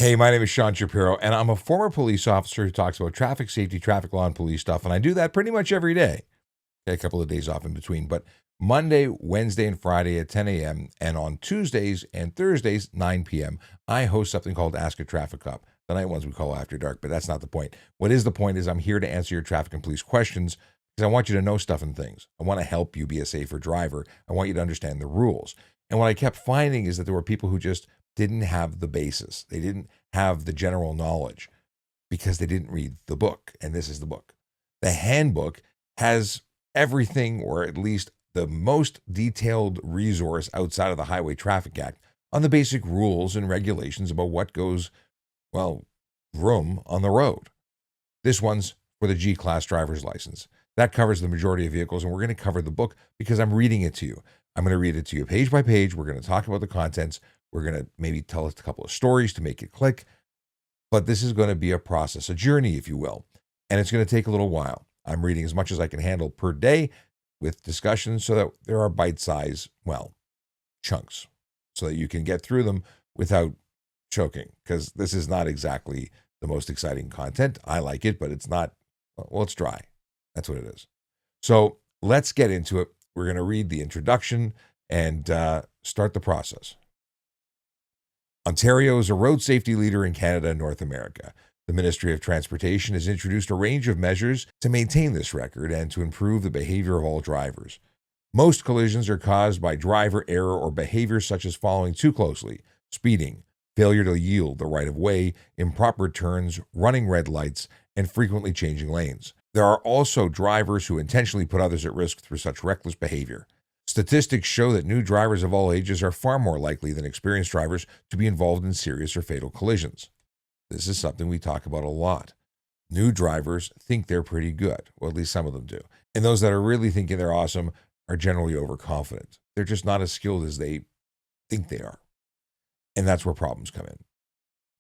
Hey, my name is Sean Shapiro, and I'm a former police officer who talks about traffic safety, traffic law, and police stuff. And I do that pretty much every day. A couple of days off in between, but Monday, Wednesday, and Friday at 10 a.m. and on Tuesdays and Thursdays, 9 p.m., I host something called Ask a Traffic Cop. The night ones we call After Dark, but that's not the point. What is the point is I'm here to answer your traffic and police questions because I want you to know stuff and things. I want to help you be a safer driver. I want you to understand the rules. And what I kept finding is that there were people who just didn't have the basis. They didn't have the general knowledge because they didn't read the book. And this is the book. The Handbook has everything, or at least the most detailed resource outside of the Highway Traffic Act on the basic rules and regulations about what goes, room on the road. This one's for the G-Class driver's license. That covers the majority of vehicles, and we're going to cover the book because I'm reading it to you. I'm going to read it to you page by page. We're going to talk about the contents. We're going to maybe tell us a couple of stories to make it click. But this is going to be a process, a journey, if you will. And it's going to take a little while. I'm reading as much as I can handle per day with discussions so that there are bite-sized, chunks so that you can get through them without choking, because this is not exactly the most exciting content. I like it, but it's not, it's dry. That's what it is. So let's get into it. We're going to read the introduction and start the process. Ontario is a road safety leader in Canada and North America. The Ministry of Transportation has introduced a range of measures to maintain this record and to improve the behavior of all drivers. Most collisions are caused by driver error or behavior such as following too closely, speeding, failure to yield the right of way, improper turns, running red lights, and frequently changing lanes. There are also drivers who intentionally put others at risk through such reckless behavior. Statistics show that new drivers of all ages are far more likely than experienced drivers to be involved in serious or fatal collisions. This is something we talk about a lot. New drivers think they're pretty good. Well, at least some of them do. And those that are really thinking they're awesome are generally overconfident. They're just not as skilled as they think they are. And that's where problems come in.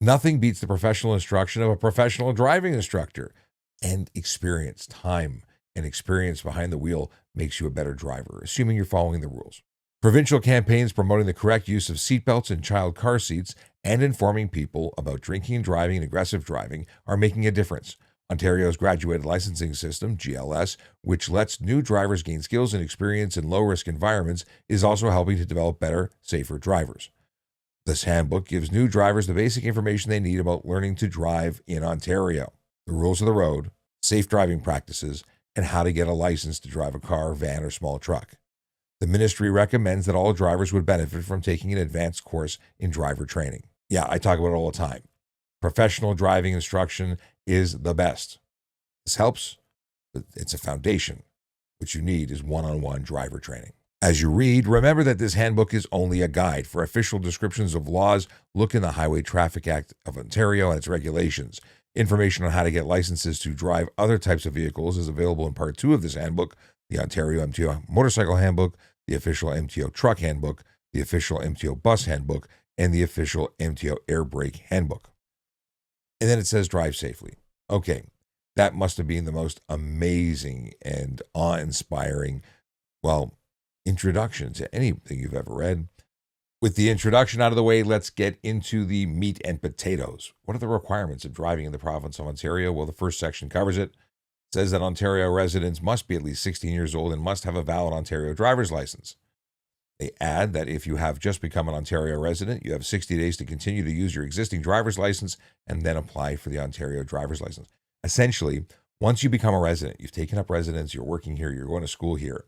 Nothing beats the professional instruction of a professional driving instructor. And experience, time, and experience behind the wheel makes you a better driver, assuming you're following the rules. Provincial campaigns promoting the correct use of seatbelts and child car seats and informing people about drinking and driving and aggressive driving are making a difference. Ontario's graduated licensing system, GLS, which lets new drivers gain skills and experience in low-risk environments, is also helping to develop better, safer drivers. This handbook gives new drivers the basic information they need about learning to drive in Ontario, the rules of the road, safe driving practices, and how to get a license to drive a car, van, or small truck. The ministry recommends that all drivers would benefit from taking an advanced course in driver training. Yeah, I talk about it all the time. Professional driving instruction is the best. This helps, but it's a foundation. What you need is one-on-one driver training. As you read, remember that this handbook is only a guide. For official descriptions of laws, look in the Highway Traffic Act of Ontario and its regulations. Information on how to get licenses to drive other types of vehicles is available in Part 2 of this handbook, the Ontario MTO Motorcycle Handbook, the official MTO Truck Handbook, the official MTO Bus Handbook, and the official MTO Air Brake Handbook. And then it says drive safely. Okay, that must have been the most amazing and awe-inspiring, introduction to anything you've ever read. With the introduction out of the way, let's get into the meat and potatoes. What are the requirements of driving in the province of Ontario? Well, the first section covers it. It says that Ontario residents must be at least 16 years old and must have a valid Ontario driver's license. They add that if you have just become an Ontario resident, you have 60 days to continue to use your existing driver's license and then apply for the Ontario driver's license. Essentially, once you become a resident, you've taken up residence, you're working here, you're going to school here,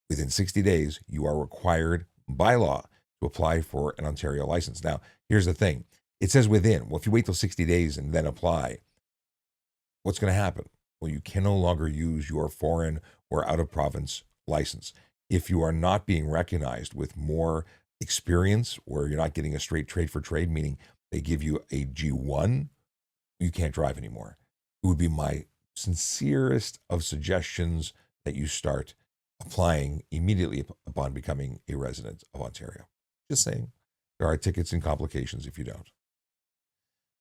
within 60 days, you are required by law to apply for an Ontario license. Now, here's the thing. It says within. Well, if you wait till 60 days and then apply, what's going to happen? Well, you can no longer use your foreign or out-of-province license. If you are not being recognized with more experience, or you're not getting a straight trade for trade, meaning they give you a G1, you can't drive anymore. It would be my sincerest of suggestions that you start applying immediately upon becoming a resident of Ontario. Just saying, there are tickets and complications if you don't.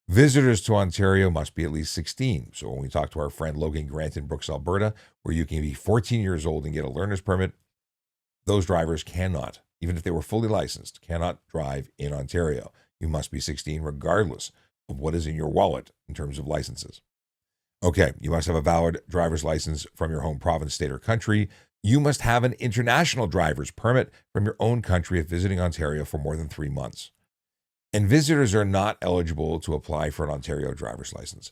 Visitors to Ontario must be at least 16. So when we talk to our friend Logan Grant in Brooks, Alberta, where you can be 14 years old and get a learner's permit, those drivers cannot, even if they were fully licensed, cannot drive in Ontario. You must be 16 regardless of what is in your wallet in terms of licenses. Okay, you must have a valid driver's license from your home province, state, or country. You must have an international driver's permit from your own country if visiting Ontario for more than 3 months. And visitors are not eligible to apply for an Ontario driver's license.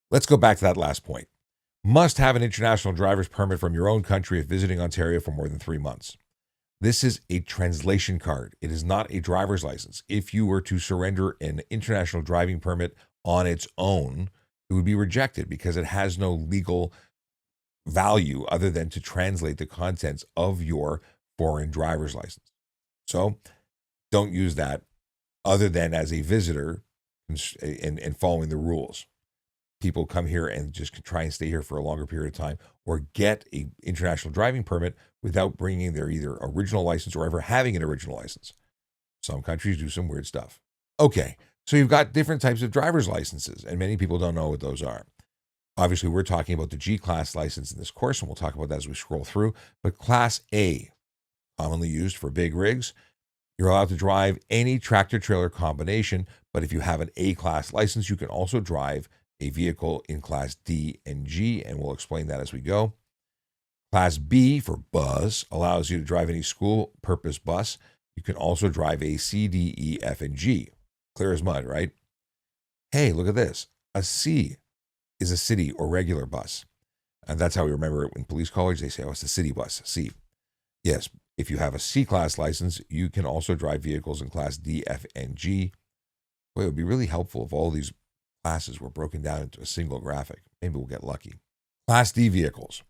Let's go back to that last point. Must have an international driver's permit from your own country if visiting Ontario for more than 3 months. This is a translation card. It is not a driver's license. If you were to surrender an international driving permit on its own, it would be rejected because it has no legal value other than to translate the contents of your foreign driver's license. So don't use that other than as a visitor and following the rules. People come here and just try and stay here for a longer period of time or get an international driving permit without bringing their either original license or ever having an original license. Some countries do some weird stuff. Okay, so you've got different types of driver's licenses, and many people don't know what those are. Obviously, we're talking about the G-Class license in this course, and we'll talk about that as we scroll through. But Class A, commonly used for big rigs, you're allowed to drive any tractor-trailer combination, but if you have an A-Class license, you can also drive a vehicle in Class D and G, and we'll explain that as we go. Class B, for bus, allows you to drive any school purpose bus. You can also drive a C, D, E, F, and G. Clear as mud, right? Hey, look at this. A C is a city or regular bus. And that's how we remember it in police college. They say, oh, it's a city bus, C. Yes, if you have a C-Class license, you can also drive vehicles in Class D, F, and G. Boy, it would be really helpful if all these classes were broken down into a single graphic. Maybe we'll get lucky. Class D vehicles.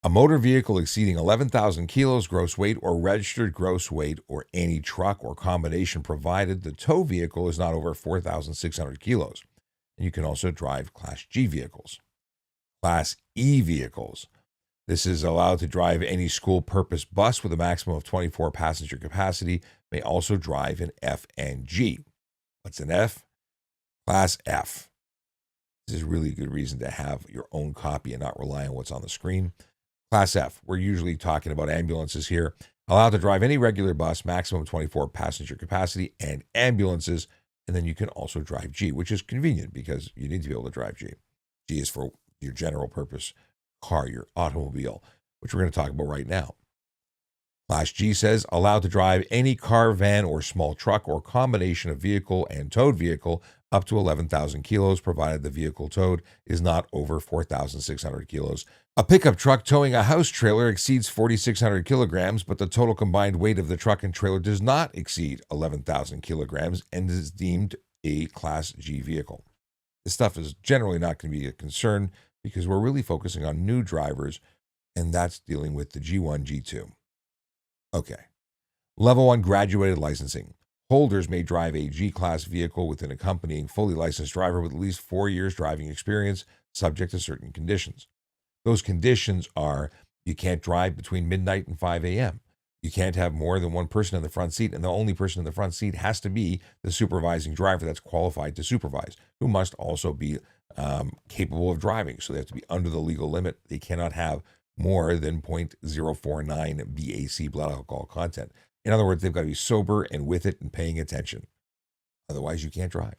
A motor vehicle exceeding 11,000 kilos gross weight or registered gross weight or any truck or combination provided the tow vehicle is not over 4,600 kilos. And you can also drive Class G vehicles. Class E vehicles. This is allowed to drive any school purpose bus with a maximum of 24 passenger capacity, may also drive an F and G. What's an F? Class F. This is really a good reason to have your own copy and not rely on what's on the screen. Class F, we're usually talking about ambulances here. Allowed to drive any regular bus, maximum 24 passenger capacity, and ambulances. And then you can also drive G, which is convenient because you need to be able to drive G. G is for your general purpose car, your automobile, which we're going to talk about right now. Class G says allowed to drive any car, van, or small truck or combination of vehicle and towed vehicle up to 11,000 kilos, provided the vehicle towed is not over 4,600 kilos. A pickup truck towing a house trailer exceeds 4,600 kilograms, but the total combined weight of the truck and trailer does not exceed 11,000 kilograms and is deemed a Class G vehicle. This stuff is generally not going to be a concern because we're really focusing on new drivers, and that's dealing with the G1, G2. Okay. Level 1 graduated licensing. Holders may drive a G-Class vehicle with an accompanying fully licensed driver with at least 4 years driving experience, subject to certain conditions. Those conditions are you can't drive between midnight and 5 a.m. You can't have more than one person in the front seat, and the only person in the front seat has to be the supervising driver that's qualified to supervise, who must also be capable of driving. So they have to be under the legal limit. They cannot have more than 0.049 BAC blood alcohol content. In other words, they've got to be sober and with it and paying attention. Otherwise, you can't drive.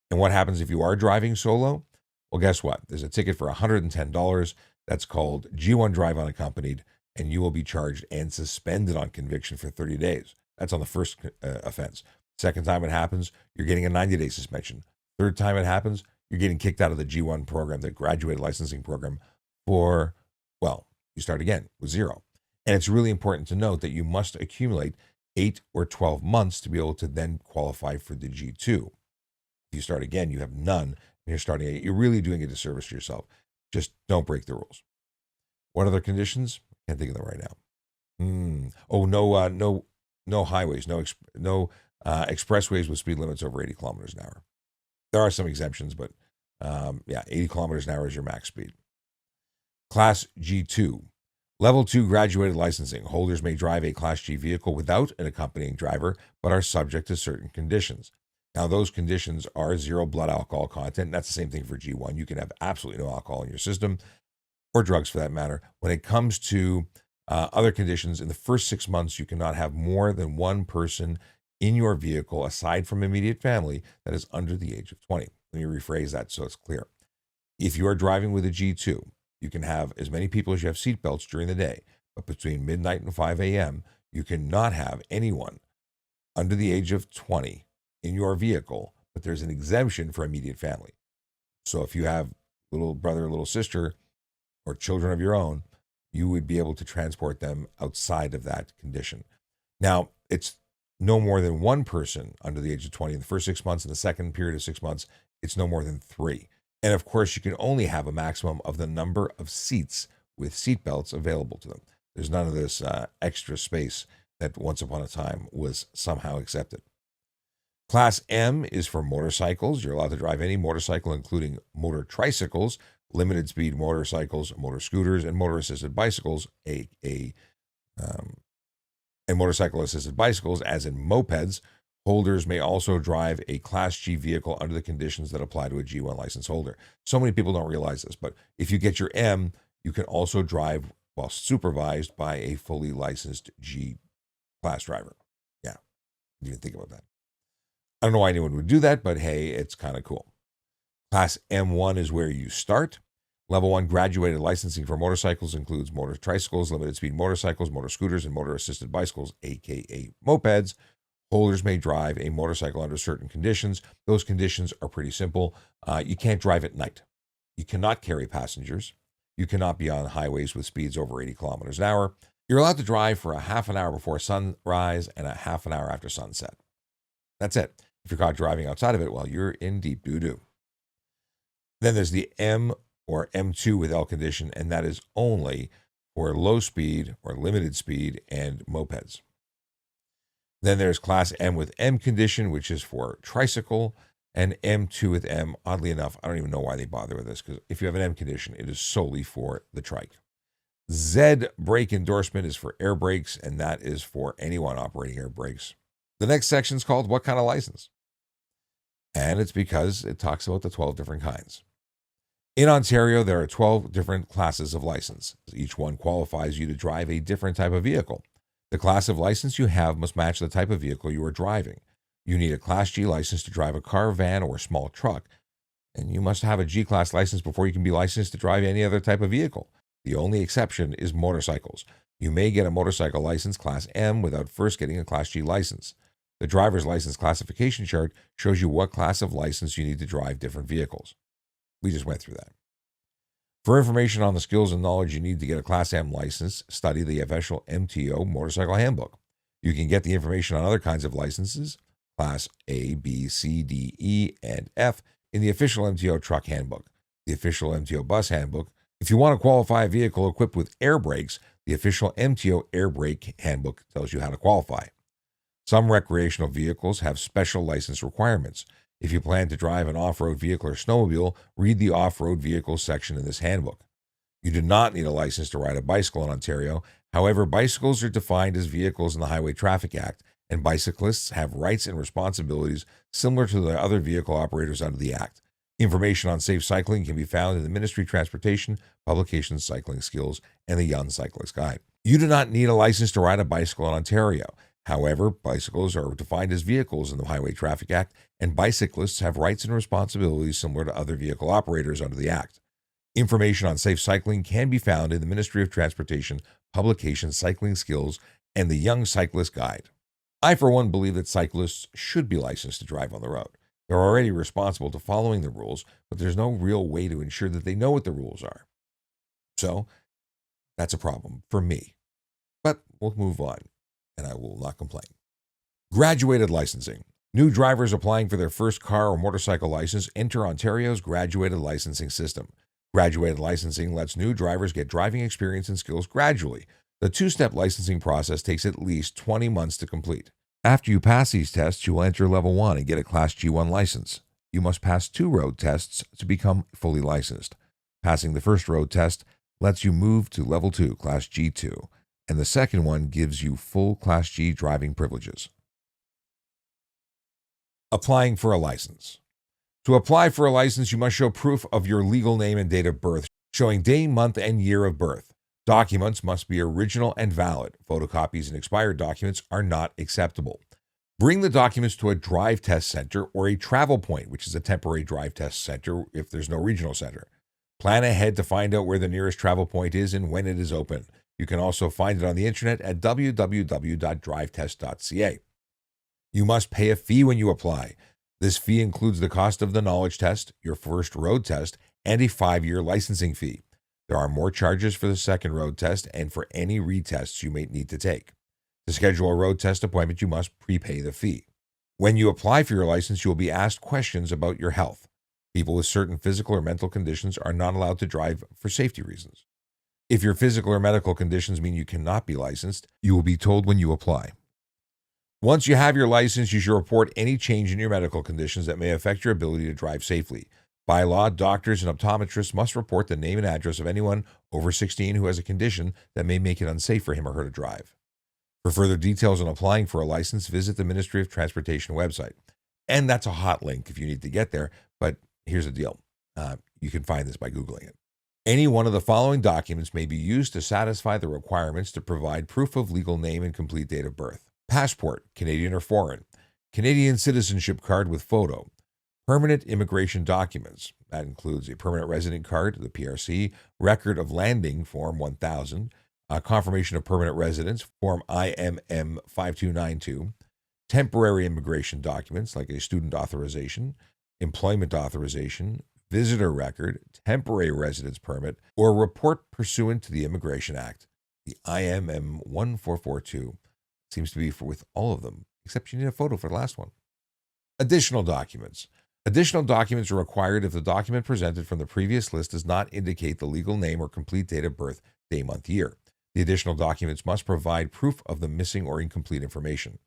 And what happens if you are driving solo? Well, guess what? There's a ticket for $110. That's called G1 Drive Unaccompanied, and you will be charged and suspended on conviction for 30 days. That's on the first offense. Second time it happens, you're getting a 90-day suspension. Third time it happens, you're getting kicked out of the G1 program, the graduated licensing program, for, well, you start again with 0. And it's really important to note that you must accumulate 8 or 12 months to be able to then qualify for the G2. If you start again, you have none, and you're starting 8. You're really doing a disservice to yourself. Just don't break the rules. What other conditions? Can't think of them right now. No highways, no expressways with speed limits over 80 kilometers an hour. There are some exemptions, but 80 kilometers an hour is your max speed. Class G2. Level 2 graduated licensing. Holders may drive a Class G vehicle without an accompanying driver, but are subject to certain conditions. Now, those conditions are 0 blood alcohol content. That's the same thing for G1. You can have absolutely no alcohol in your system, or drugs for that matter. When it comes to other conditions, in the first 6 months, you cannot have more than one person in your vehicle aside from immediate family that is under the age of 20. Let me rephrase that so it's clear. If you are driving with a G2, you can have as many people as you have seatbelts during the day, but between midnight and 5 a.m., you cannot have anyone under the age of 20 in your vehicle, but there's an exemption for immediate family. So if you have little brother, little sister, or children of your own, you would be able to transport them outside of that condition. Now, it's no more than one person under the age of 20 in the first 6 months. In the second period of 6 months, it's no more than 3. And of course, you can only have a maximum of the number of seats with seatbelts available to them. There's none of this extra space that once upon a time was somehow accepted. Class M is for motorcycles. You're allowed to drive any motorcycle, including motor tricycles, limited speed motorcycles, motor scooters, and motor assisted bicycles, and motorcycle assisted bicycles, as in mopeds. Holders may also drive a Class G vehicle under the conditions that apply to a G1 license holder. So many people don't realize this, but if you get your M, you can also drive while supervised by a fully licensed G class driver. Yeah, you didn't think about that. I don't know why anyone would do that, but hey, it's kind of cool. Class M1 is where you start. Level 1 graduated licensing for motorcycles includes motor tricycles, limited speed motorcycles, motor scooters, and motor assisted bicycles, aka mopeds. Holders may drive a motorcycle under certain conditions. Those conditions are pretty simple. You can't drive at night. You cannot carry passengers. You cannot be on highways with speeds over 80 kilometers an hour. You're allowed to drive for a half an hour before sunrise and a half an hour after sunset. That's it. If you're caught driving outside of it, well, you're in deep doo-doo. Then there's the M or M2 with L condition, and that is only for low speed or limited speed and mopeds. Then there's Class M with M condition, which is for tricycle, and M2 with M. Oddly enough, I don't even know why they bother with this, because if you have an M condition, it is solely for the trike. Z brake endorsement is for air brakes, and that is for anyone operating air brakes. The next section is called What Kind of License? And it's because it talks about the 12 different kinds. In Ontario, there are 12 different classes of license. Each one qualifies you to drive a different type of vehicle. The class of license you have must match the type of vehicle you are driving. You need a Class G license to drive a car, van, or small truck, and you must have a G-Class license before you can be licensed to drive any other type of vehicle. The only exception is motorcycles. You may get a motorcycle license Class M without first getting a Class G license. The driver's license classification chart shows you what class of license you need to drive different vehicles. We just went through that. For information on the skills and knowledge you need to get a Class M license, study the official MTO Motorcycle Handbook. You can get the information on other kinds of licenses, Class A, B, C, D, E, and F, in the official MTO Truck Handbook, the official MTO Bus Handbook. If you want to qualify a vehicle equipped with air brakes, the official MTO Air Brake Handbook tells you how to qualify. Some recreational vehicles have special license requirements. If you plan to drive an off-road vehicle or snowmobile, read the off-road vehicles section in this handbook. You do not need a license to ride a bicycle in Ontario. However, bicycles are defined as vehicles in the Highway Traffic Act, and bicyclists have rights and responsibilities similar to the other vehicle operators under the Act. Information on safe cycling can be found in the Ministry of Transportation, Publications, Cycling Skills, and the Young Cyclist Guide. You do not need a license to ride a bicycle in Ontario. However, bicycles are defined as vehicles in the Highway Traffic Act, and bicyclists have rights and responsibilities similar to other vehicle operators under the Act. Information on safe cycling can be found in the Ministry of Transportation, Publications, Cycling Skills, and the Young Cyclist Guide. I, for one, believe that cyclists should be licensed to drive on the road. They're already responsible to following the rules, but there's no real way to ensure that they know what the rules are. So, that's a problem for me. But we'll move on, and I will not complain. Graduated licensing. New drivers applying for their first car or motorcycle license enter Ontario's graduated licensing system. Graduated licensing lets new drivers get driving experience and skills gradually. The two-step licensing process takes at least 20 months to complete. After you pass these tests, you will enter Level 1 and get a Class G1 license. You must pass 2 road tests to become fully licensed. Passing the first road test lets you move to Level 2, Class G2, and the second one gives you full Class G driving privileges. Applying for a license. To apply for a license, you must show proof of your legal name and date of birth, showing day, month, and year of birth. Documents must be original and valid. Photocopies and expired documents are not acceptable. Bring the documents to a drive test center or a travel point, which is a temporary drive test center if there's no regional center. Plan ahead to find out where the nearest travel point is and when it is open. You can also find it on the internet at www.drivetest.ca. You must pay a fee when you apply. This fee includes the cost of the knowledge test, your first road test, and a 5-year licensing fee. There are more charges for the second road test and for any retests you may need to take. To schedule a road test appointment, you must prepay the fee. When you apply for your license, you will be asked questions about your health. People with certain physical or mental conditions are not allowed to drive for safety reasons. If your physical or medical conditions mean you cannot be licensed, you will be told when you apply. Once you have your license, you should report any change in your medical conditions that may affect your ability to drive safely. By law, doctors and optometrists must report the name and address of anyone over 16 who has a condition that may make it unsafe for him or her to drive. For further details on applying for a license, visit the Ministry of Transportation website. And that's a hot link if you need to get there, but here's the deal. You can find this by Googling it. Any one of the following documents may be used to satisfy the requirements to provide proof of legal name and complete date of birth. Passport, Canadian or foreign. Canadian citizenship card with photo. Permanent immigration documents. That includes a permanent resident card, the PRC, record of landing, Form 1000, confirmation of permanent residence, Form IMM 5292, temporary immigration documents like a student authorization, employment authorization, visitor record, temporary residence permit, or report pursuant to the Immigration Act. The IMM 1442 seems to be with all of them, except you need a photo for the last one. Additional documents. Additional documents are required if the document presented from the previous list does not indicate the legal name or complete date of birth, day, month, year. The additional documents must provide proof of the missing or incomplete information.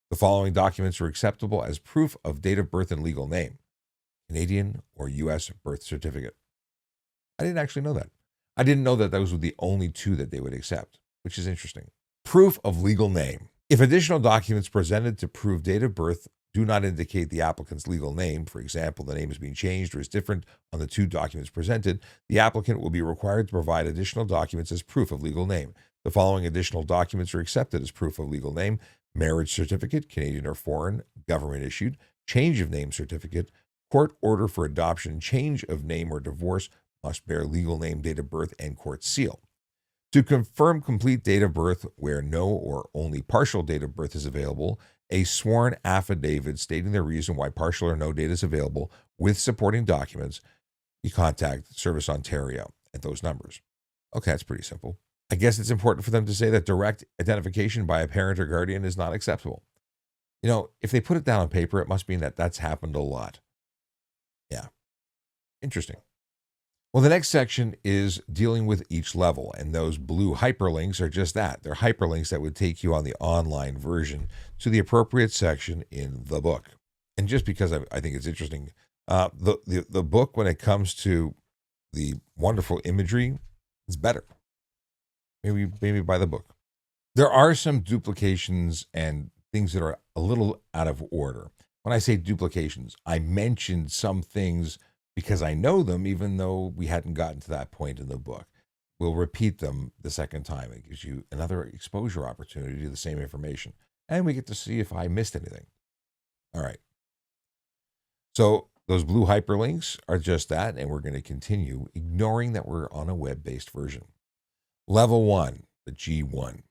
The following documents are acceptable as proof of date of birth and legal name: Canadian or U.S. birth certificate. I didn't actually know that. I didn't know that those were the only two that they would accept, which is interesting. Proof of legal name. If additional documents presented to prove date of birth do not indicate the applicant's legal name, for example, the name is being changed or is different on the two documents presented, the applicant will be required to provide additional documents as proof of legal name. The following additional documents are accepted as proof of legal name: marriage certificate, Canadian or foreign, government issued; change of name certificate; court order for adoption; change of name or divorce must bear legal name, date of birth, and court seal. To confirm complete date of birth where no or only partial date of birth is available, a sworn affidavit stating the reason why partial or no date is available with supporting documents, you contact Service Ontario at those numbers. Okay, that's pretty simple. I guess it's important for them to say that direct identification by a parent or guardian is not acceptable. You know, if they put it down on paper, it must mean that that's happened a lot. Yeah, interesting. Well, the next section is dealing with each level, and those blue hyperlinks are just that. They're hyperlinks that would take you on the online version to the appropriate section in the book. And just because I think it's interesting, the book, when it comes to the wonderful imagery, is better. Maybe buy the book. There are some duplications and things that are a little out of order. When I say duplications, I mentioned some things because I know them, even though we hadn't gotten to that point in the book. We'll repeat them the second time. It gives you another exposure opportunity to the same information. And we get to see if I missed anything. All right. So those blue hyperlinks are just that, and we're going to continue, ignoring that we're on a web-based version. Level 1, the G1.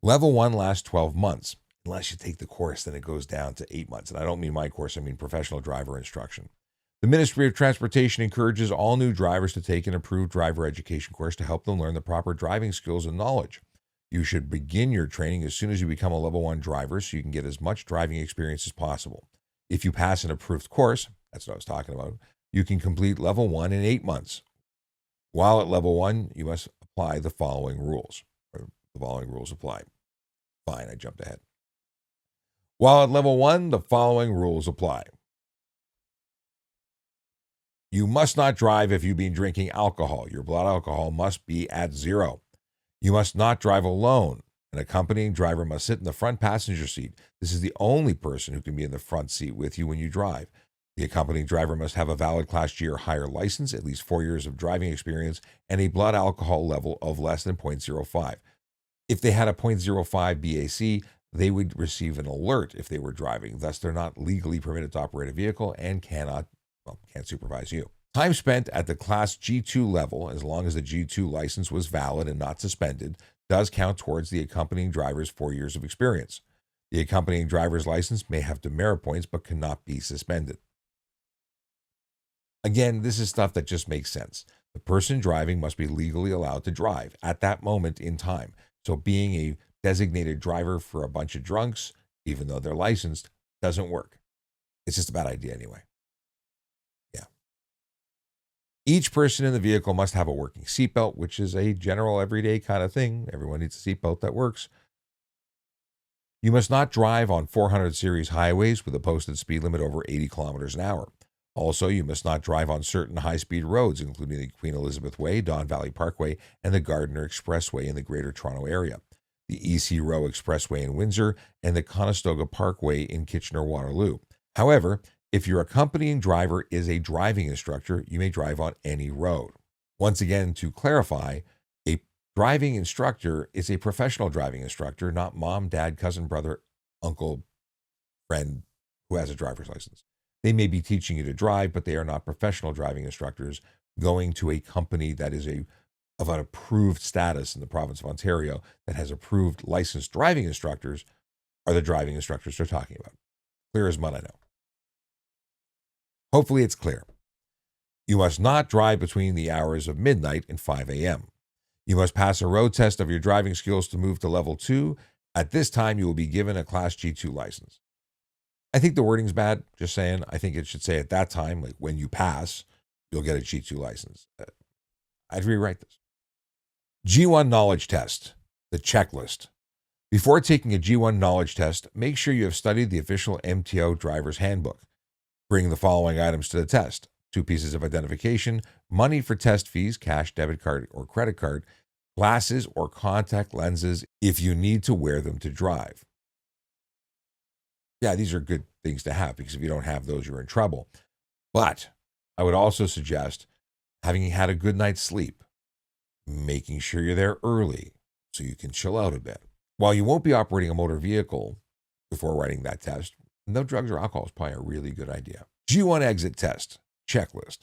Level 1 lasts 12 months. Unless you take the course, then it goes down to 8 months. And I don't mean my course, I mean professional driver instruction. The Ministry of Transportation encourages all new drivers to take an approved driver education course to help them learn the proper driving skills and knowledge. You should begin your training as soon as you become a level 1 driver so you can get as much driving experience as possible. If you pass an approved course, that's what I was talking about, you can complete level 1 in 8 months. While at level 1, you must apply the following rules. Or the following rules apply. Fine, I jumped ahead. While at level 1, the following rules apply. You must not drive if you've been drinking alcohol. Your blood alcohol must be at 0. You must not drive alone. An accompanying driver must sit in the front passenger seat. This is the only person who can be in the front seat with you when you drive. The accompanying driver must have a valid Class G or higher license, at least 4 years of driving experience, and a blood alcohol level of less than 0.05. If they had a 0.05 BAC, they would receive an alert if they were driving. Thus, they're not legally permitted to operate a vehicle and can't supervise you. Time spent at the Class G2 level, as long as the G2 license was valid and not suspended, does count towards the accompanying driver's 4 years of experience. The accompanying driver's license may have demerit points but cannot be suspended. Again, this is stuff that just makes sense. The person driving must be legally allowed to drive at that moment in time. So being a designated driver for a bunch of drunks, even though they're licensed, doesn't work. It's just a bad idea anyway. Yeah. Each person in the vehicle must have a working seatbelt, which is a general everyday kind of thing. Everyone needs a seatbelt that works. You must not drive on 400 series highways with a posted speed limit over 80 kilometers an hour. Also, you must not drive on certain high-speed roads, including the Queen Elizabeth Way, Don Valley Parkway, and the Gardiner Expressway in the Greater Toronto Area, the EC Row Expressway in Windsor, and the Conestoga Parkway in Kitchener-Waterloo. However, if your accompanying driver is a driving instructor, you may drive on any road. Once again, to clarify, a driving instructor is a professional driving instructor, not mom, dad, cousin, brother, uncle, friend who has a driver's license. They may be teaching you to drive, but they are not professional driving instructors going to a company that is of an approved status in the province of Ontario that has approved licensed driving instructors are the driving instructors they're talking about. Clear as mud, I know. Hopefully it's clear. You must not drive between the hours of midnight and 5 a.m. You must pass a road test of your driving skills to move to level 2. At this time, you will be given a Class G2 license. I think the wording's bad, just saying. I think it should say at that time, like when you pass, you'll get a G2 license. I'd rewrite this. G1 knowledge test, the checklist. Before taking a G1 knowledge test, make sure you have studied the official MTO driver's handbook. Bring the following items to the test: 2 pieces of identification, money for test fees, cash, debit card, or credit card, glasses or contact lenses if you need to wear them to drive. Yeah, these are good things to have because if you don't have those, you're in trouble. But I would also suggest having had a good night's sleep, making sure you're there early so you can chill out a bit. While you won't be operating a motor vehicle before writing that test, no drugs or alcohol is probably a really good idea. G1 exit test, checklist.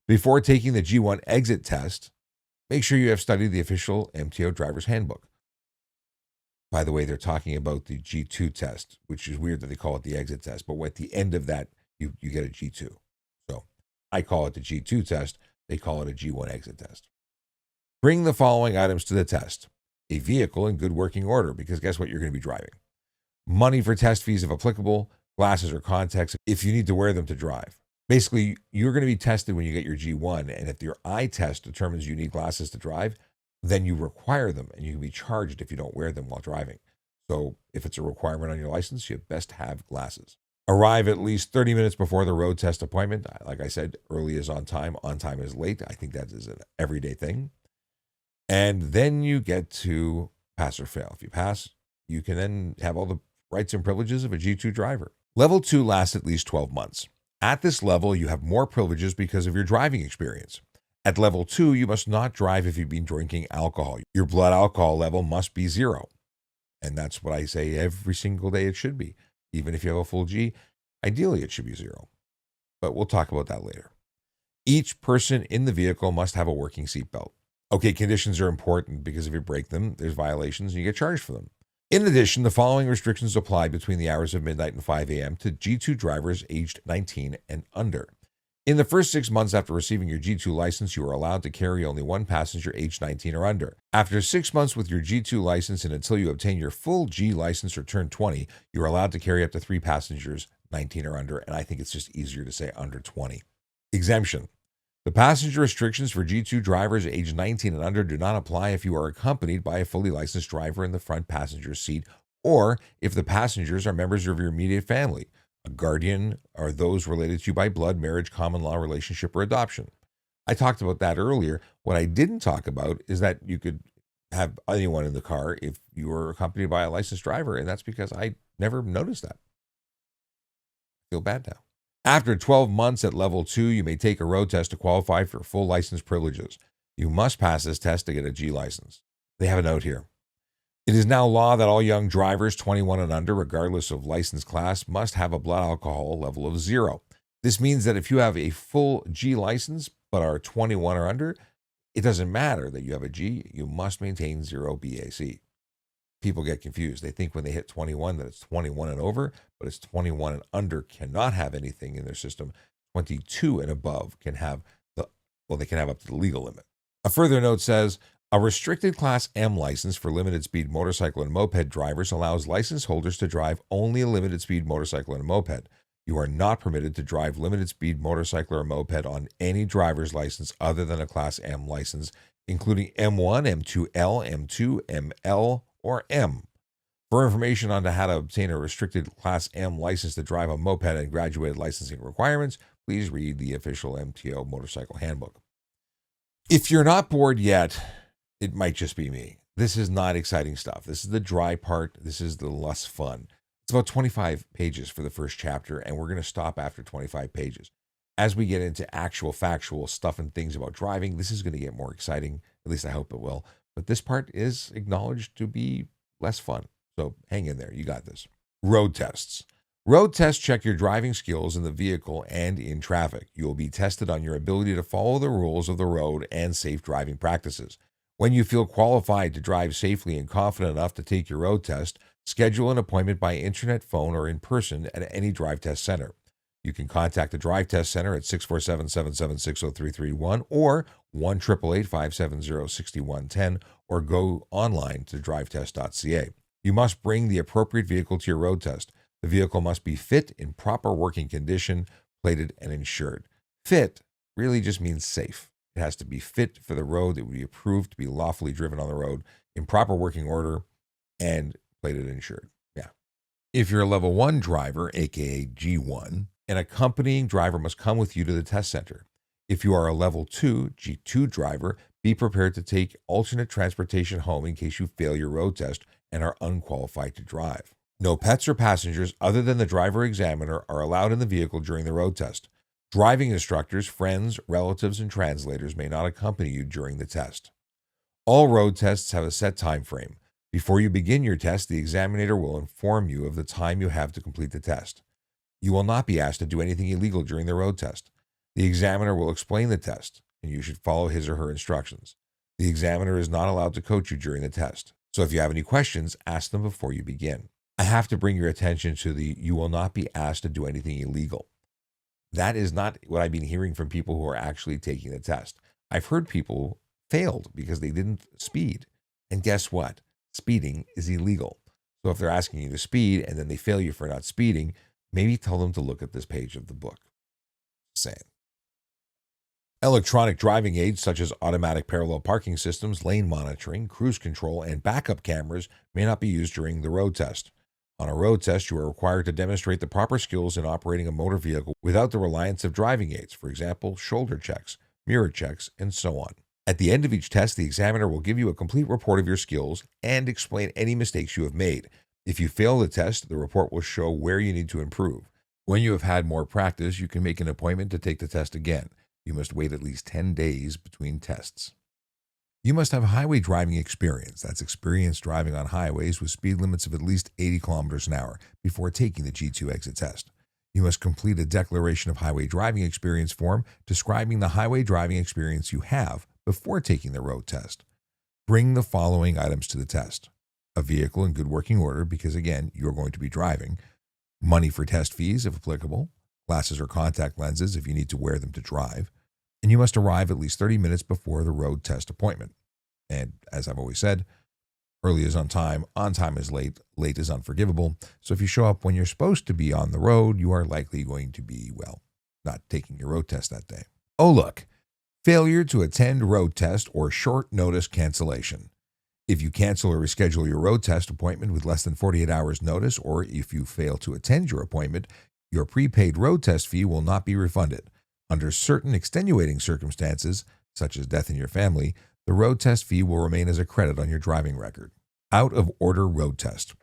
Before taking the G1 exit test, make sure you have studied the official MTO driver's handbook. By the way, they're talking about the G2 test, which is weird that they call it the exit test, but at the end of that, you get a G2. So I call it the G2 test. They call it a G1 exit test. Bring the following items to the test: a vehicle in good working order, because guess what? You're going to be driving. Money for test fees if applicable, glasses or contacts if you need to wear them to drive. Basically, you're going to be tested when you get your G1, and if your eye test determines you need glasses to drive, then you require them, and you can be charged if you don't wear them while driving. So if it's a requirement on your license, you best have glasses. Arrive at least 30 minutes before the road test appointment. Like I said, early is on time is late. I think that is an everyday thing. And then you get to pass or fail. If you pass, you can then have all the rights and privileges of a G2 driver. Level 2 lasts at least 12 months. At this level, you have more privileges because of your driving experience. At level 2, you must not drive if you've been drinking alcohol. Your blood alcohol level must be 0. And that's what I say every single day it should be. Even if you have a full G, ideally it should be 0. But we'll talk about that later. Each person in the vehicle must have a working seatbelt. Okay, conditions are important because if you break them, there's violations and you get charged for them. In addition, the following restrictions apply between the hours of midnight and 5 a.m. to G2 drivers aged 19 and under. In the first 6 months after receiving your G2 license, you are allowed to carry only 1 passenger aged 19 or under. After 6 months with your G2 license and until you obtain your full G license or turn 20, you are allowed to carry up to 3 passengers 19 or under, and I think it's just easier to say under 20. Exemption. The passenger restrictions for G2 drivers aged 19 and under do not apply if you are accompanied by a fully licensed driver in the front passenger seat or if the passengers are members of your immediate family, a guardian, or those related to you by blood, marriage, common law, relationship, or adoption. I talked about that earlier. What I didn't talk about is that you could have anyone in the car if you were accompanied by a licensed driver, and that's because I never noticed that. I feel bad now. After 12 months at level 2, you may take a road test to qualify for full license privileges. You must pass this test to get a G license. They have a note here. It is now law that all young drivers 21 and under, regardless of license class, must have a blood alcohol level of 0. This means that if you have a full G license but are 21 or under, it doesn't matter that you have a G, you must maintain 0 BAC. People get confused. They think when they hit 21 that it's 21 and over, but it's 21 and under cannot have anything in their system. 22 and above can have they can have up to the legal limit. A further note says, a restricted Class M license for limited speed motorcycle and moped drivers allows license holders to drive only a limited speed motorcycle and moped. You are not permitted to drive limited speed motorcycle or moped on any driver's license other than a Class M license, including M1, M2L, M2, ML, or M. For information on how to obtain a restricted Class M license to drive a moped and graduated licensing requirements, please read the official MTO motorcycle handbook. If you're not bored yet, it might just be me. This is not exciting stuff. This is the dry part. This is the less fun. It's about 25 pages for the first chapter, and we're going to stop after 25 pages. As we get into actual factual stuff and things about driving, this is going to get more exciting. At least I hope it will. But this part is acknowledged to be less fun. So hang in there. You got this. Road tests. Road tests check your driving skills in the vehicle and in traffic. You will be tested on your ability to follow the rules of the road and safe driving practices. When you feel qualified to drive safely and confident enough to take your road test, schedule an appointment by internet, phone, or in person at any drive test center. You can contact the Drive Test Center at 647-776-0331 or 1-888-570-6110 or go online to drivetest.ca. You must bring the appropriate vehicle to your road test. The vehicle must be fit, in proper working condition, plated, and insured. Fit really just means safe. It has to be fit for the road. It would be approved to be lawfully driven on the road, in proper working order, and plated and insured. Yeah. If you're a level 1 driver, aka G1, an accompanying driver must come with you to the test center. If you are a level 2, G2 driver, be prepared to take alternate transportation home in case you fail your road test and are unqualified to drive. No pets or passengers other than the driver examiner are allowed in the vehicle during the road test. Driving instructors, friends, relatives, and translators may not accompany you during the test. All road tests have a set time frame. Before you begin your test, the examiner will inform you of the time you have to complete the test. You will not be asked to do anything illegal during the road test. The examiner will explain the test, and you should follow his or her instructions. The examiner is not allowed to coach you during the test. So if you have any questions, ask them before you begin. I have to bring your attention to you will not be asked to do anything illegal. That is not what I've been hearing from people who are actually taking the test. I've heard people failed because they didn't speed. And guess what? Speeding is illegal. So if they're asking you to speed and then they fail you for not speeding, maybe tell them to look at this page of the book. Saying. Electronic driving aids such as automatic parallel parking systems, lane monitoring, cruise control, and backup cameras may not be used during the road test. On a road test, you are required to demonstrate the proper skills in operating a motor vehicle without the reliance of driving aids, for example, shoulder checks, mirror checks, and so on. At the end of each test, the examiner will give you a complete report of your skills and explain any mistakes you have made. If you fail the test, the report will show where you need to improve. When you have had more practice, you can make an appointment to take the test again. You must wait at least 10 days between tests. You must have highway driving experience. That's experience driving on highways with speed limits of at least 80 kilometers an hour before taking the G2 exit test. You must complete a declaration of highway driving experience form describing the highway driving experience you have before taking the road test. Bring the following items to the test: a vehicle in good working order, because again, you're going to be driving, money for test fees if applicable, glasses or contact lenses if you need to wear them to drive, and you must arrive at least 30 minutes before the road test appointment. And as I've always said, early is on time is late, late is unforgivable. So if you show up when you're supposed to be on the road, you are likely going to be, not taking your road test that day. Oh, look, failure to attend road test or short notice cancellation. If you cancel or reschedule your road test appointment with less than 48 hours notice, or if you fail to attend your appointment, your prepaid road test fee will not be refunded. Under certain extenuating circumstances, such as death in your family, the road test fee will remain as a credit on your driving record. Out of order road test.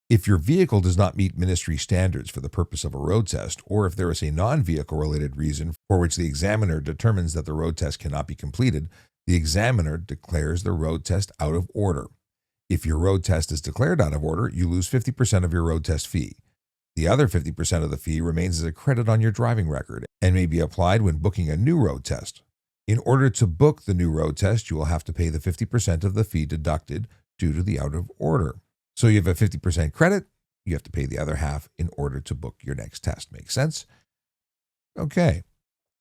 If your vehicle does not meet ministry standards for the purpose of a road test, or if there is a non-vehicle related reason for which the examiner determines that the road test cannot be completed, the examiner declares the road test out of order. If your road test is declared out of order, you lose 50% of your road test fee. The other 50% of the fee remains as a credit on your driving record and may be applied when booking a new road test. In order to book the new road test, you will have to pay the 50% of the fee deducted due to the out of order. So you have a 50% credit, you have to pay the other half in order to book your next test. Make sense? Okay.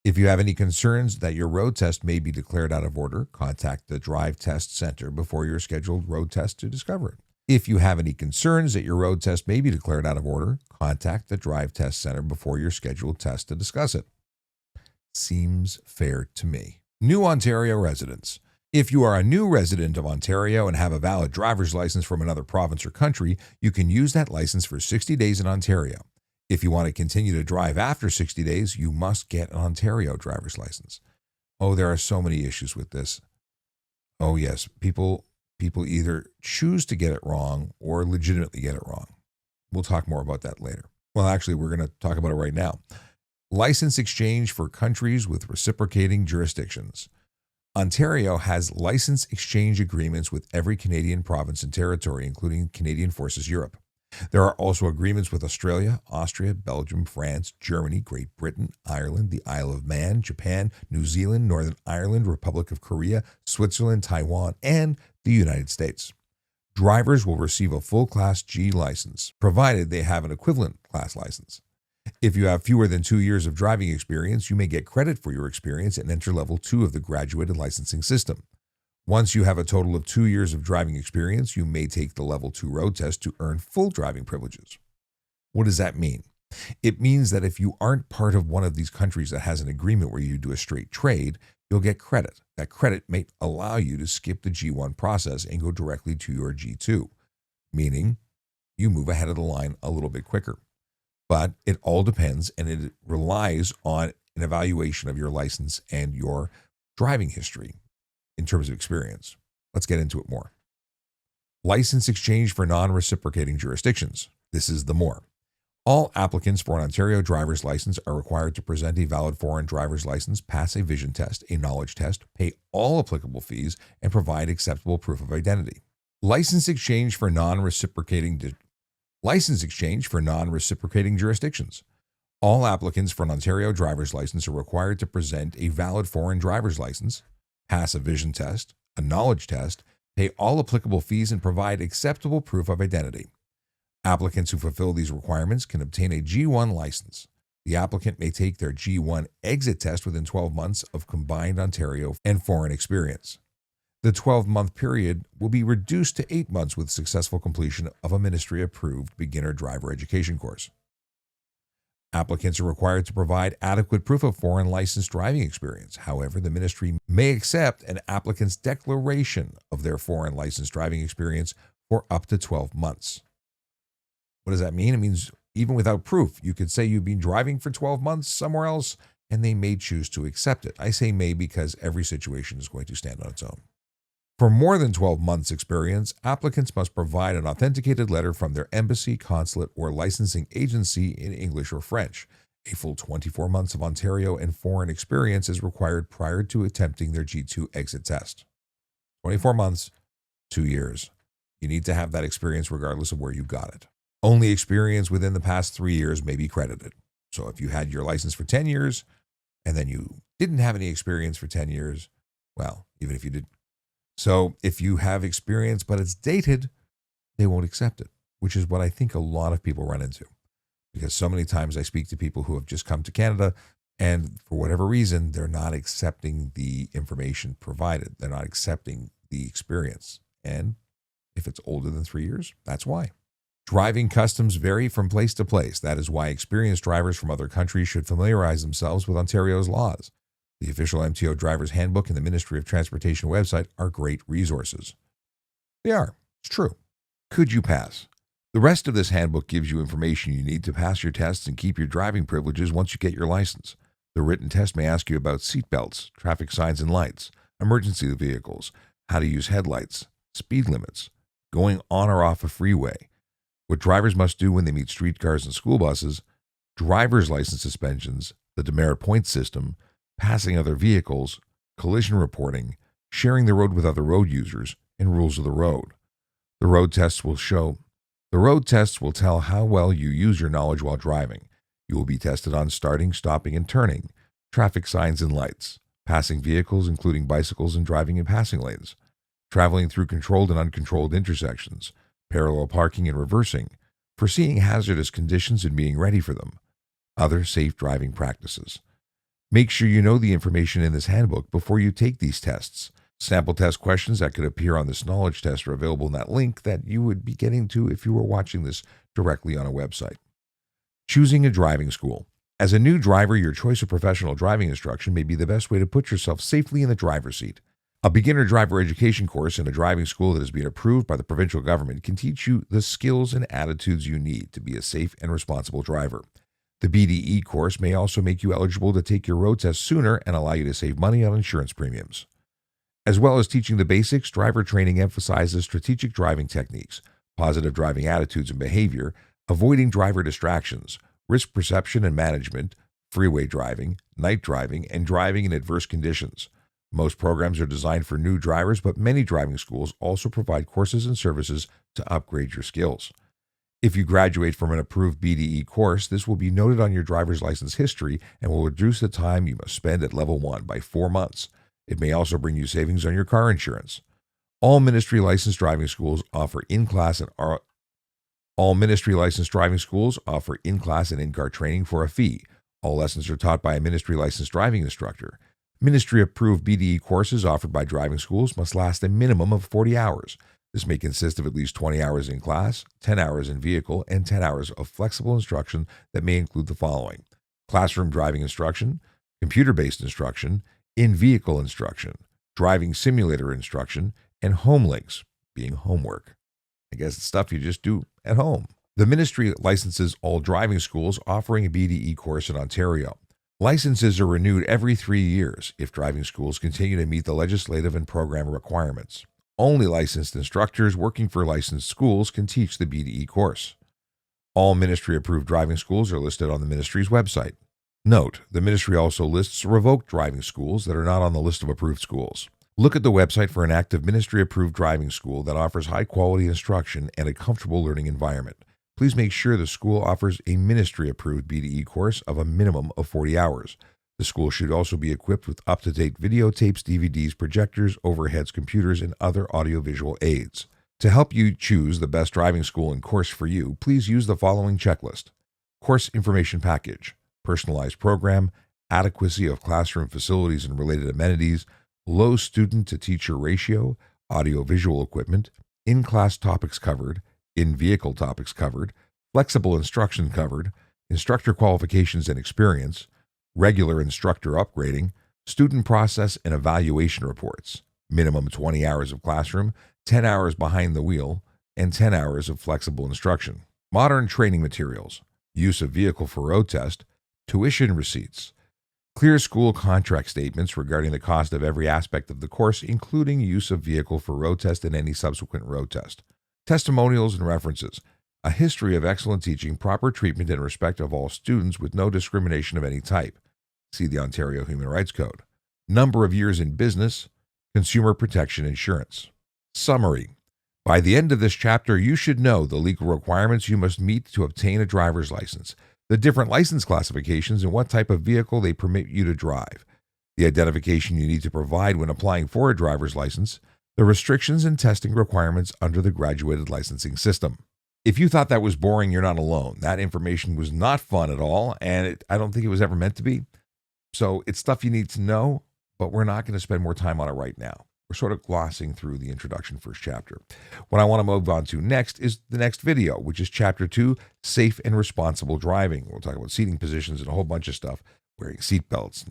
If you have any concerns that your road test may be declared out of order, contact the Drive Test Center before your scheduled road test to discover it. If you have any concerns that your road test may be declared out of order, contact the Drive Test Center before your scheduled test to discuss it. Seems fair to me. New Ontario residents. If you are a new resident of Ontario and have a valid driver's license from another province or country, you can use that license for 60 days in Ontario. If you want to continue to drive after 60 days, you must get an Ontario driver's license. Oh, there are so many issues with this. Oh, yes, people either choose to get it wrong or legitimately get it wrong. We'll talk more about that later. Well, actually, we're going to talk about it right now. License exchange for countries with reciprocating jurisdictions. Ontario has license exchange agreements with every Canadian province and territory, including Canadian Forces Europe. There are also agreements with Australia, Austria, Belgium, France, Germany, Great Britain, Ireland, the Isle of Man, Japan, New Zealand, Northern Ireland, Republic of Korea, Switzerland, Taiwan, and the United States. Drivers will receive a full Class G license, provided they have an equivalent class license. If you have fewer than 2 years of driving experience, you may get credit for your experience and enter Level 2 of the graduated licensing system. Once you have a total of 2 years of driving experience, you may take the Level 2 road test to earn full driving privileges. What does that mean? It means that if you aren't part of one of these countries that has an agreement where you do a straight trade, you'll get credit. That credit may allow you to skip the G1 process and go directly to your G2, meaning you move ahead of the line a little bit quicker. But it all depends, and it relies on an evaluation of your license and your driving history in terms of experience. Let's get into it more. License exchange for non-reciprocating jurisdictions. This is the more. All applicants for an Ontario driver's license are required to present a valid foreign driver's license, pass a vision test, a knowledge test, pay all applicable fees, and provide acceptable proof of identity. License exchange for non-reciprocating jurisdictions. All applicants for an Ontario driver's license are required to present a valid foreign driver's license, pass a vision test, a knowledge test, pay all applicable fees, and provide acceptable proof of identity. Applicants who fulfill these requirements can obtain a G1 license. The applicant may take their G1 exit test within 12 months of combined Ontario and foreign experience. The 12-month period will be reduced to 8 months with successful completion of a ministry-approved beginner driver education course. Applicants are required to provide adequate proof of foreign licensed driving experience. However, the ministry may accept an applicant's declaration of their foreign licensed driving experience for up to 12 months. What does that mean? It means even without proof, you could say you've been driving for 12 months somewhere else, and they may choose to accept it. I say may because every situation is going to stand on its own. For more than 12 months experience, applicants must provide an authenticated letter from their embassy, consulate, or licensing agency in English or French. A full 24 months of Ontario and foreign experience is required prior to attempting their G2 exit test. 24 months, 2 years. You need to have that experience regardless of where you got it. Only experience within the past 3 years may be credited. So if you had your license for 10 years and then you didn't have any experience for 10 years, well, even if you did. So if you have experience but it's dated, they won't accept it, which is what I think a lot of people run into. Because so many times I speak to people who have just come to Canada and for whatever reason, they're not accepting the information provided. They're not accepting the experience. And if it's older than 3 years, that's why. Driving customs vary from place to place. That is why experienced drivers from other countries should familiarize themselves with Ontario's laws. The official MTO Driver's Handbook and the Ministry of Transportation website are great resources. They are. It's true. Could you pass? The rest of this handbook gives you information you need to pass your tests and keep your driving privileges once you get your license. The written test may ask you about seat belts, traffic signs and lights, emergency vehicles, how to use headlights, speed limits, going on or off a freeway, what drivers must do when they meet streetcars and school buses, driver's license suspensions, the demerit point system, passing other vehicles, collision reporting, sharing the road with other road users, and rules of the road. The road tests will show the road tests will tell how well you use your knowledge while driving. You will be tested on starting, stopping, and turning, traffic signs and lights, passing vehicles, including bicycles, and driving in passing lanes, traveling through controlled and uncontrolled intersections, parallel parking and reversing, foreseeing hazardous conditions and being ready for them, other safe driving practices. Make sure you know the information in this handbook before you take these tests. Sample test questions that could appear on this knowledge test are available in that link that you would be getting to if you were watching this directly on a website. Choosing a driving school. As a new driver, your choice of professional driving instruction may be the best way to put yourself safely in the driver's seat. A beginner driver education course in a driving school that has been approved by the provincial government can teach you the skills and attitudes you need to be a safe and responsible driver. The BDE course may also make you eligible to take your road test sooner and allow you to save money on insurance premiums. As well as teaching the basics, driver training emphasizes strategic driving techniques, positive driving attitudes and behavior, avoiding driver distractions, risk perception and management, freeway driving, night driving, and driving in adverse conditions. Most programs are designed for new drivers, but many driving schools also provide courses and services to upgrade your skills. If you graduate from an approved BDE course, this will be noted on your driver's license history and will reduce the time you must spend at level 1 by 4 months. It may also bring you savings on your car insurance. All ministry licensed driving schools offer in-class and in-car training for a fee. All lessons are taught by a ministry licensed driving instructor. Ministry approved BDE courses offered by driving schools must last a minimum of 40 hours. This may consist of at least 20 hours in class, 10 hours in vehicle, and 10 hours of flexible instruction that may include the following: classroom driving instruction, computer-based instruction, in-vehicle instruction, driving simulator instruction, and home links, being homework. I guess it's stuff you just do at home. The ministry licenses all driving schools offering a BDE course in Ontario. Licenses are renewed every 3 years if driving schools continue to meet the legislative and program requirements. Only licensed instructors working for licensed schools can teach the BDE course. All ministry-approved driving schools are listed on the ministry's website. Note, the ministry also lists revoked driving schools that are not on the list of approved schools. Look at the website for an active ministry-approved driving school that offers high-quality instruction and a comfortable learning environment. Please make sure the school offers a ministry-approved BDE course of a minimum of 40 hours. The school should also be equipped with up-to-date videotapes, DVDs, projectors, overheads, computers, and other audiovisual aids. To help you choose the best driving school and course for you, please use the following checklist: course information package, personalized program, adequacy of classroom facilities and related amenities, low student-to-teacher ratio, audiovisual equipment, in-class topics covered, in-vehicle topics covered, flexible instruction covered, instructor qualifications and experience, regular instructor upgrading, student process and evaluation reports, minimum 20 hours of classroom, 10 hours behind the wheel, and 10 hours of flexible instruction. Modern training materials, use of vehicle for road test, tuition receipts, clear school contract statements regarding the cost of every aspect of the course, including use of vehicle for road test and any subsequent road test, testimonials and references, a history of excellent teaching, proper treatment and respect of all students with no discrimination of any type. See the Ontario Human Rights Code. Number of years in business, consumer protection insurance. Summary. By the end of this chapter, you should know the legal requirements you must meet to obtain a driver's license, the different license classifications, and what type of vehicle they permit you to drive, the identification you need to provide when applying for a driver's license, the restrictions and testing requirements under the graduated licensing system. If you thought that was boring, you're not alone. That information was not fun at all, and I don't think it was ever meant to be. So it's stuff you need to know, but we're not going to spend more time on it right now. We're sort of glossing through the introduction first chapter. What I want to move on to next is the next video, which is Chapter 2, Safe and Responsible Driving. We'll talk about seating positions and a whole bunch of stuff, wearing seatbelts.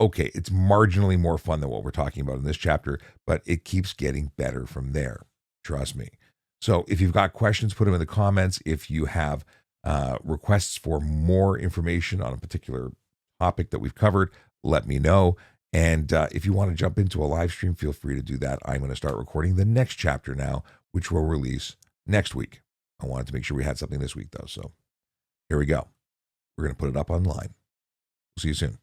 Okay, it's marginally more fun than what we're talking about in this chapter, but it keeps getting better from there. Trust me. So if you've got questions, put them in the comments. If you have requests for more information on a particular topic that we've covered, let me know. And if you want to jump into a live stream, feel free to do that. I'm going to start recording the next chapter now, which will release next week. I wanted to make sure we had something this week, though. So here we go. We're going to put it up online. We'll see you soon.